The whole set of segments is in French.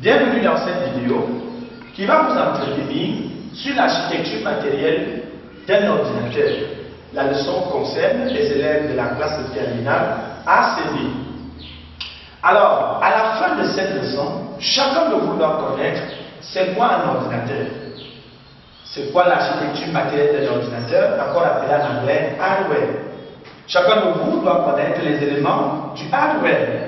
Bienvenue dans cette vidéo qui va vous entretenir sur l'architecture matérielle d'un ordinateur. La leçon concerne les élèves de la classe de terminale ACD. Alors, à la fin de cette leçon, chacun de vous doit connaître c'est quoi un ordinateur. C'est quoi l'architecture matérielle d'un ordinateur, encore appelé en anglais hardware. Chacun de vous doit connaître les éléments du hardware.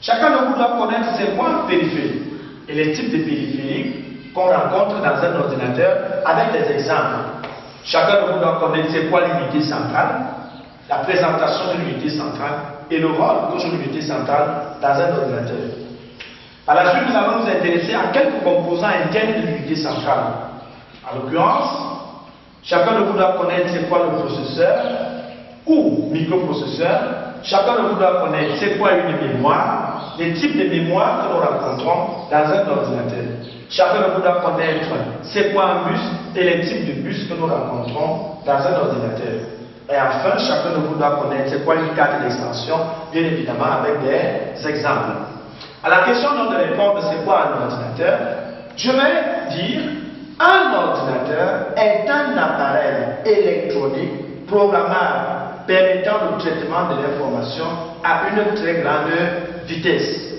Chacun de vous doit connaître c'est quoi un périphérique et les types de périphériques qu'on rencontre dans un ordinateur avec des exemples. Chacun de vous doit connaître c'est quoi l'unité centrale, la présentation de l'unité centrale et le rôle que joue l'unité centrale dans un ordinateur. Par la suite, nous allons nous intéresser à quelques composants internes de l'unité centrale. En l'occurrence, chacun de vous doit connaître c'est quoi le processeur ou microprocesseur. Chacun de vous doit connaître c'est quoi une mémoire, les types de mémoire que nous rencontrons dans un ordinateur. Chacun de vous doit connaître c'est quoi un bus et les types de bus que nous rencontrons dans un ordinateur. Et enfin, chacun de vous doit connaître c'est quoi une carte d'extension, bien évidemment avec des exemples. À la question de répondre c'est quoi un ordinateur, je vais dire un ordinateur est un appareil électronique programmable permettant le traitement de l'information à une très grande vitesse.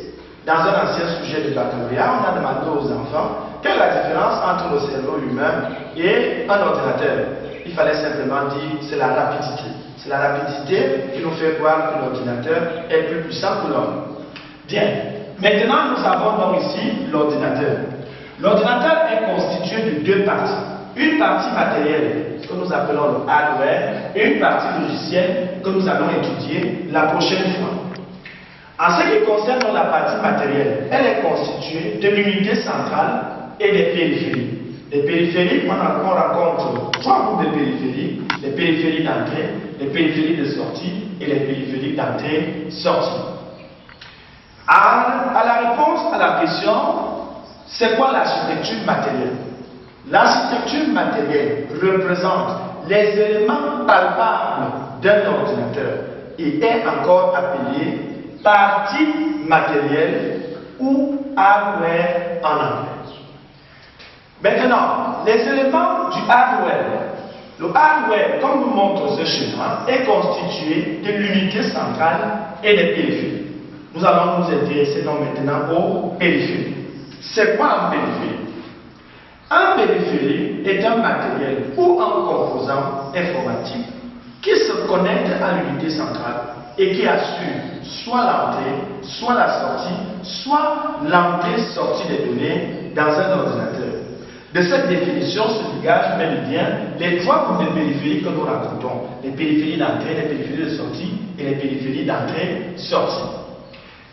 Dans un ancien sujet de baccalauréat, on a demandé aux enfants quelle est la différence entre le cerveau humain et un ordinateur. Il fallait simplement dire c'est la rapidité. C'est la rapidité qui nous fait voir que l'ordinateur est plus puissant que l'homme. Bien. Maintenant, nous avons donc ici l'ordinateur. L'ordinateur est constitué de deux parties. Une partie matérielle, que nous appelons le hardware, et une partie logicielle que nous allons étudier la prochaine fois. En ce qui concerne la partie matérielle, elle est constituée de l'unité centrale et des périphériques. Les périphériques, on rencontre trois groupes de périphériques: les périphériques d'entrée, les périphériques de sortie et les périphériques d'entrée-sortie. À la réponse à la question, c'est quoi l'architecture matérielle? L'architecture matérielle représente les éléments palpables d'un ordinateur et est encore appelée partie matérielle ou hardware en anglais. Maintenant, les éléments du hardware. Le hardware, comme nous montre ce schéma, est constitué de l'unité centrale et des périphériques. Nous allons nous intéresser donc maintenant aux périphériques. C'est quoi un périphérique? Un périphérique est un matériel ou un composant informatique qui se connecte à l'unité centrale et qui assure soit l'entrée, soit la sortie, soit l'entrée-sortie des données dans un ordinateur. De cette définition se dégagent bel et bien les trois groupes de périphériques que nous rencontrons: les périphériques d'entrée, les périphériques de sortie et les périphériques d'entrée-sortie.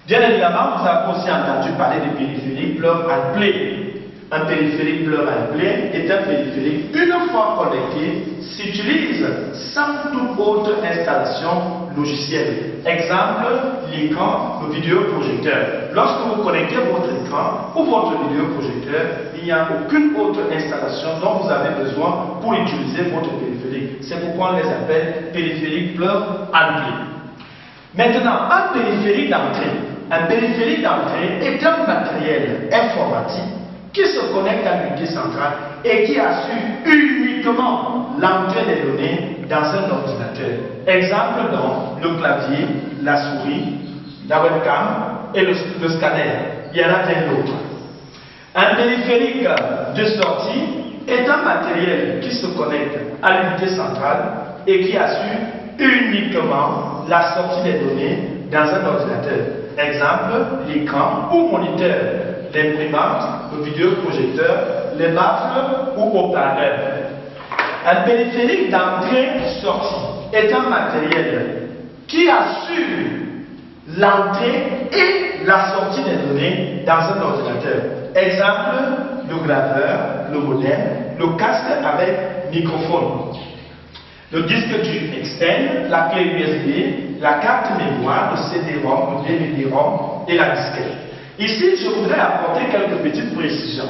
Bien évidemment, vous avez aussi entendu parler des périphériques plug and play. Un périphérique plug and play est un périphérique, une fois connecté, s'utilise sans toute autre installation logicielle. Exemple, l'écran, le vidéoprojecteur. Lorsque vous connectez votre écran ou votre vidéoprojecteur, il n'y a aucune autre installation dont vous avez besoin pour utiliser votre périphérique. C'est pourquoi on les appelle périphériques plug and play. Maintenant, un périphérique d'entrée. Un périphérique d'entrée est un matériel informatique qui se connecte à l'unité centrale et qui assure uniquement l'entrée des données dans un ordinateur. Exemple donc, le clavier, la souris, la webcam et le scanner. Il y en a bien d'autres. Un périphérique de sortie est un matériel qui se connecte à l'unité centrale et qui assure uniquement la sortie des données dans un ordinateur. Exemple, l'écran ou moniteur, l'imprimante, le vidéoprojecteur, les baffles ou haut-parleurs. Un périphérique d'entrée-sortie est un matériel qui assure l'entrée et la sortie des données dans un ordinateur. Exemple, le graveur, le modem, le casque avec microphone, le disque dur externe, la clé USB, la carte mémoire, le CD-ROM, le DVD-ROM et la disquette. Ici, je voudrais apporter quelques petites précisions.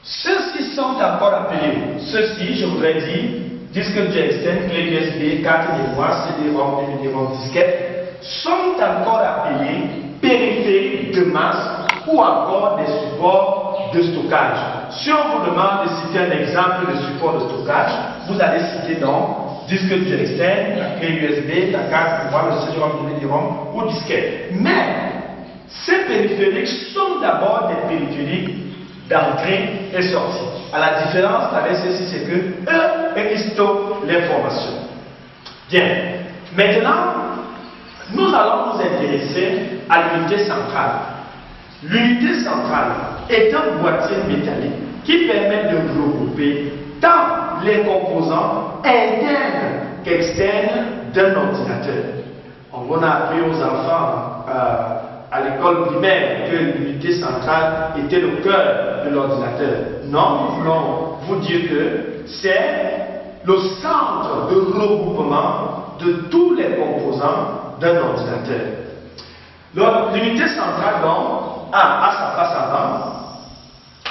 Ceux-ci sont encore appelés, ceux-ci, je voudrais dire, disque dur externe, clé USB, carte mémoire, CD-ROM, DVD-ROM, disquette, sont encore appelés périphériques de masse ou encore des supports de stockage. Si on vous demande de citer un exemple de support de stockage, vous allez citer donc disque dur externe, la clé USB, la carte mémoire, le CD-ROM, le DVD-ROM ou disquette. Mais ces périphériques sont d'abord des périphériques d'entrée et sortie. À la différence avec ceci, c'est que eux, ils stockent l'information. Bien. Maintenant, nous allons nous intéresser à l'unité centrale. L'unité centrale est un boîtier métallique qui permet de regrouper tant les composants internes qu'externes d'un ordinateur. On a appris aux enfants à l'école primaire que l'unité centrale était le cœur de l'ordinateur. Non, nous voulons vous dire que c'est le centre de regroupement de tous les composants d'un ordinateur. L'unité centrale, donc, a sa face avant.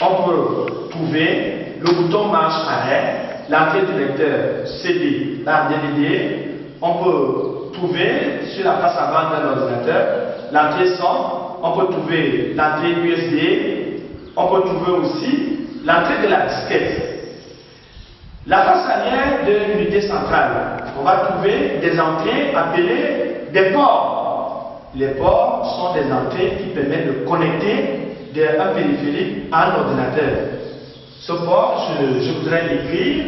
On peut trouver le bouton marche-arrêt, l'entrée du lecteur CD, la DVD. On peut trouver sur la face avant d'un ordinateur l'entrée son. On peut trouver l'entrée USB. On peut trouver aussi l'entrée de la disquette. La face arrière de l'unité centrale, on va trouver des entrées appelées des ports. Les ports sont des entrées qui permettent de connecter un périphérique à un ordinateur. Ce port, je voudrais l'écrire.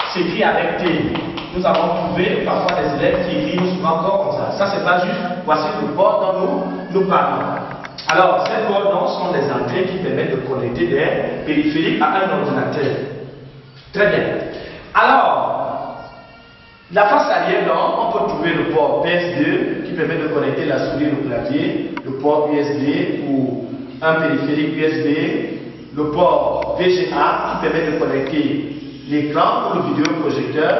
C'est écrit avec T. Nous avons trouvé parfois des élèves qui écrivent souvent encore comme ça. Ça, c'est pas juste. Voici le port dont nous parlons. Alors, ces ports sont des entrées qui permettent de connecter des périphériques à un ordinateur. Très bien. Alors, la face arrière, on peut trouver le port PS2 qui permet de connecter la souris au clavier, le port USB ou un périphérique USB, le port VGA qui permet de connecter l'écran ou le vidéoprojecteur,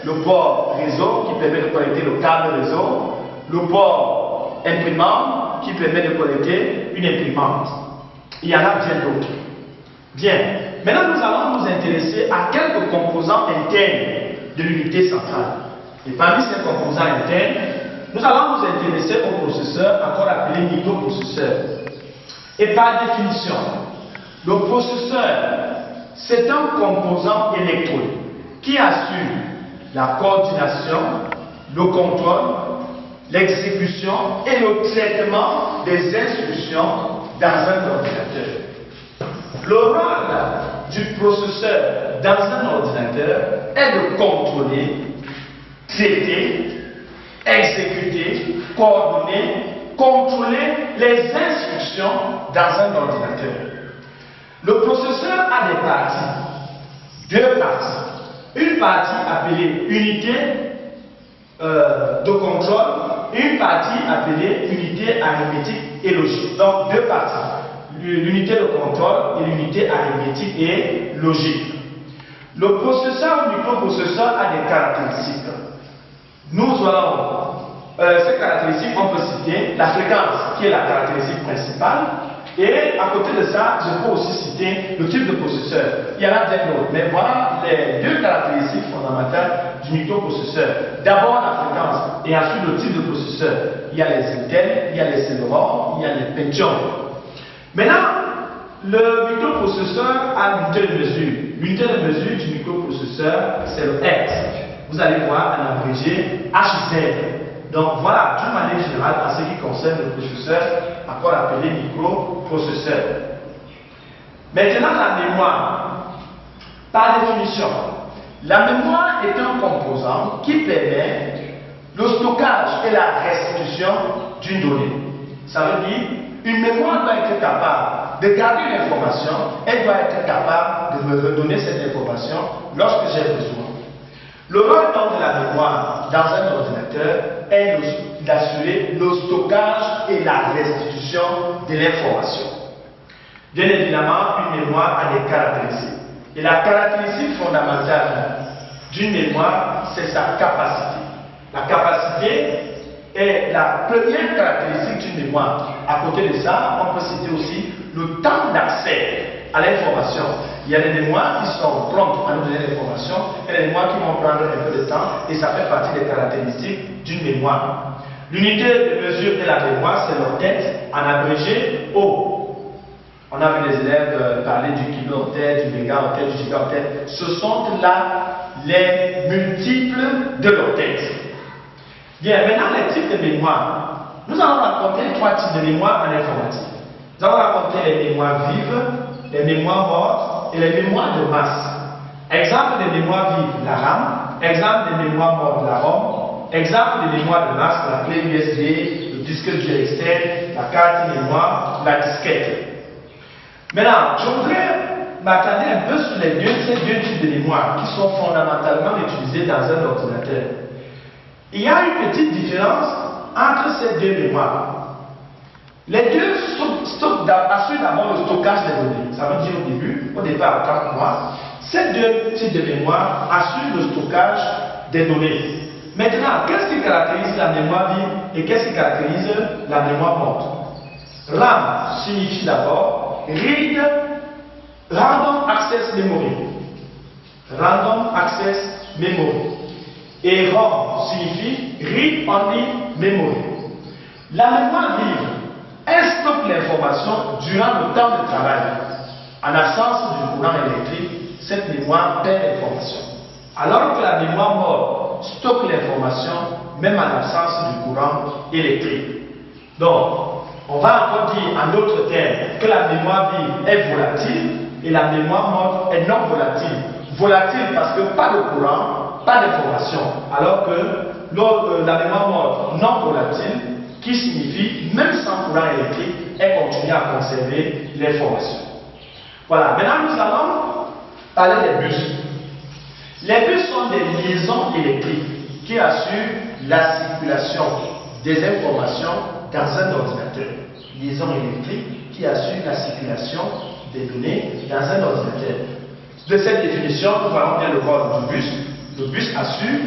le port réseau qui permet de connecter le câble réseau, le port imprimante qui permet de connecter une imprimante. Il y en a bien d'autres. Bien. Maintenant, nous allons nous intéresser à quelques composants internes de l'unité centrale. Et parmi ces composants internes, nous allons nous intéresser au processeur, encore appelé microprocesseur. Et par définition, le processeur, c'est un composant électronique qui assure la coordination, le contrôle, l'exécution et le traitement des instructions dans un ordinateur. Le rôle du processeur dans un ordinateur est de contrôler, traiter, exécuter, coordonner, contrôler les instructions dans un ordinateur. Le processeur a des parties, deux parties. Une partie appelée unité de contrôle et une partie appelée unité arithmétique et logique. Donc deux parties. L'unité de contrôle et l'unité arithmétique et logique. Le processeur ou microprocesseur a des caractéristiques. Nous allons, ces caractéristiques, on peut citer la fréquence qui est la caractéristique principale. Et à côté de ça, je peux aussi citer le type de processeur. Il y en a bien d'autres, mais voilà les deux caractéristiques fondamentales du microprocesseur. D'abord la fréquence et ensuite le type de processeur. Il y a les Intel, il y a les Celeron, il y a les Pentium. Maintenant, le microprocesseur a une unité de mesure. L'unité de mesure du microprocesseur, c'est le Hertz. Vous allez voir un abrégé HZ. Donc voilà, d'une manière générale, en ce qui concerne le processeur, encore appelé microprocesseur. Maintenant, la mémoire. Par définition, la mémoire est un composant qui permet le stockage et la restitution d'une donnée. Ça veut dire, une mémoire doit être capable de garder une information, elle doit être capable de me redonner cette information lorsque j'ai besoin. Le rôle de la mémoire dans un ordinateur est d'assurer le stockage et la restitution de l'information. Bien évidemment, une mémoire a des caractéristiques. Et la caractéristique fondamentale d'une mémoire, c'est sa capacité. La capacité est la première caractéristique d'une mémoire. À côté de ça, on peut citer aussi le temps d'accès à l'information. Il y a des mémoires qui sont promptes à nous donner l'information et des mémoires qui vont prendre un peu de temps et ça fait partie des caractéristiques d'une mémoire. L'unité de mesure de la mémoire, c'est l'octet, en abrégé O. On a vu les élèves parler du kilo-octet, du méga-octet, du giga-octet. Ce sont là les multiples de l'octet. Bien, maintenant les types de mémoire. Nous allons raconter 3 types de mémoire en informatique. Nous allons raconter les mémoires vives, les mémoires mortes et les mémoires de masse. Exemple des mémoires vives, la RAM. Exemple des mémoires mortes, la ROM. Exemple des mémoires de masse, la clé USB, le disque dur externe, la carte mémoire, la disquette. Maintenant, je voudrais m'attarder un peu sur ces deux types de mémoire qui sont fondamentalement utilisés dans un ordinateur. Il y a une petite différence entre ces deux mémoires. Les deux assurent d'abord le stockage des données. Ça veut dire au départ, autant que moi, ces deux types de mémoire assurent le stockage des données. Maintenant, qu'est-ce qui caractérise la mémoire vive et qu'est-ce qui caractérise la mémoire morte? RAM signifie d'abord Read Random Access Memory. Random Access Memory. Et ROM signifie Read Only Memory. La mémoire vive, elle stocke l'information durant le temps de travail. En absence du courant électrique, cette mémoire perd l'information. Alors que la mémoire morte stocke l'information même en absence du courant électrique. Donc, on va encore dire en d'autres termes que la mémoire vive est volatile et la mémoire morte est non volatile. Volatile parce que pas de courant, pas d'information. Alors que la mémoire morte non volatile, qui signifie même sans courant électrique, elle continue à conserver l'information. Voilà, maintenant nous allons parler des bus. Les bus sont des liaisons électriques qui assurent la circulation des informations dans un ordinateur. Liaison électrique qui assure la circulation des données dans un ordinateur. De cette définition, nous voyons bien le rôle du bus. Le bus assure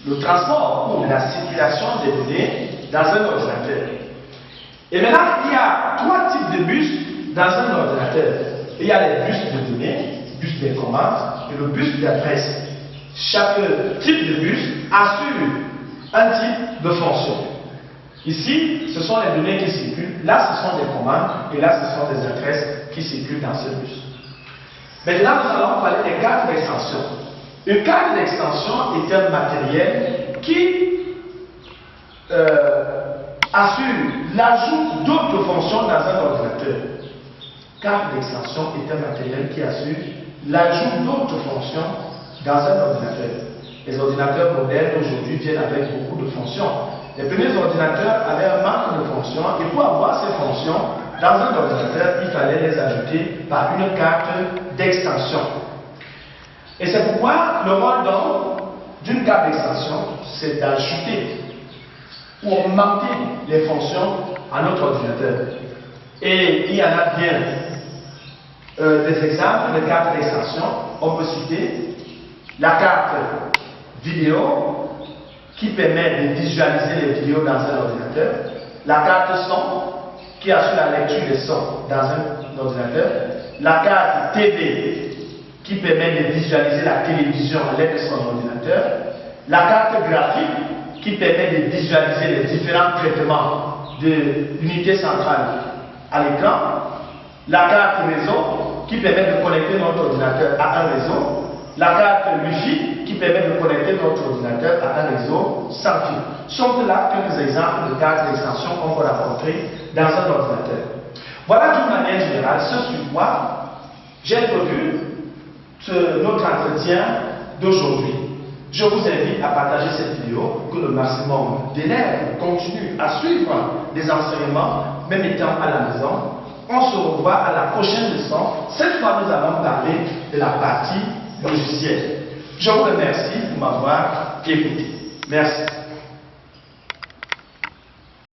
le transport ou la circulation des données dans un ordinateur. Et maintenant, il y a 3 types de bus dans un ordinateur. Il y a les bus de données, bus des commandes et le bus d'adresse. Chaque type de bus assure un type de fonction. Ici, ce sont les données qui circulent, là ce sont des commandes et là ce sont des adresses qui circulent dans ce bus. Maintenant, nous allons parler des cartes d'extension. Une carte d'extension est un matériel qui assure l'ajout d'autres fonctions dans un ordinateur. Carte d'extension est un matériel qui assure l'ajout d'autres fonctions dans un ordinateur. Les ordinateurs modernes aujourd'hui viennent avec beaucoup de fonctions. Les premiers ordinateurs avaient un manque de fonctions et pour avoir ces fonctions dans un ordinateur, il fallait les ajouter par une carte d'extension. Et c'est pourquoi le rôle d'une carte d'extension, c'est d'ajouter ou augmenter les fonctions à notre ordinateur. Et il y en a bien des exemples de cartes d'extension. On peut citer la carte vidéo qui permet de visualiser les vidéos dans un ordinateur, la carte son qui assure la lecture des sons dans un ordinateur, la carte TV qui permet de visualiser la télévision à l'aide de son ordinateur, la carte graphique qui permet de visualiser les différents traitements de l'unité centrale à l'écran, la carte réseau qui permet de connecter notre ordinateur à un réseau, la carte Wi-Fi qui permet de connecter notre ordinateur à un réseau sans fil. Sont là quelques exemples de cartes d'extension qu'on peut rencontrer dans un ordinateur. Voilà d'une manière générale ce sur quoi j'ai prévu notre entretien d'aujourd'hui. Je vous invite à partager cette vidéo pour que le maximum d'élèves continuent à suivre les enseignements, même étant à la maison. On se revoit à la prochaine leçon. Cette fois, nous allons parler de la partie logicielle. Je vous remercie pour m'avoir écouté. Merci.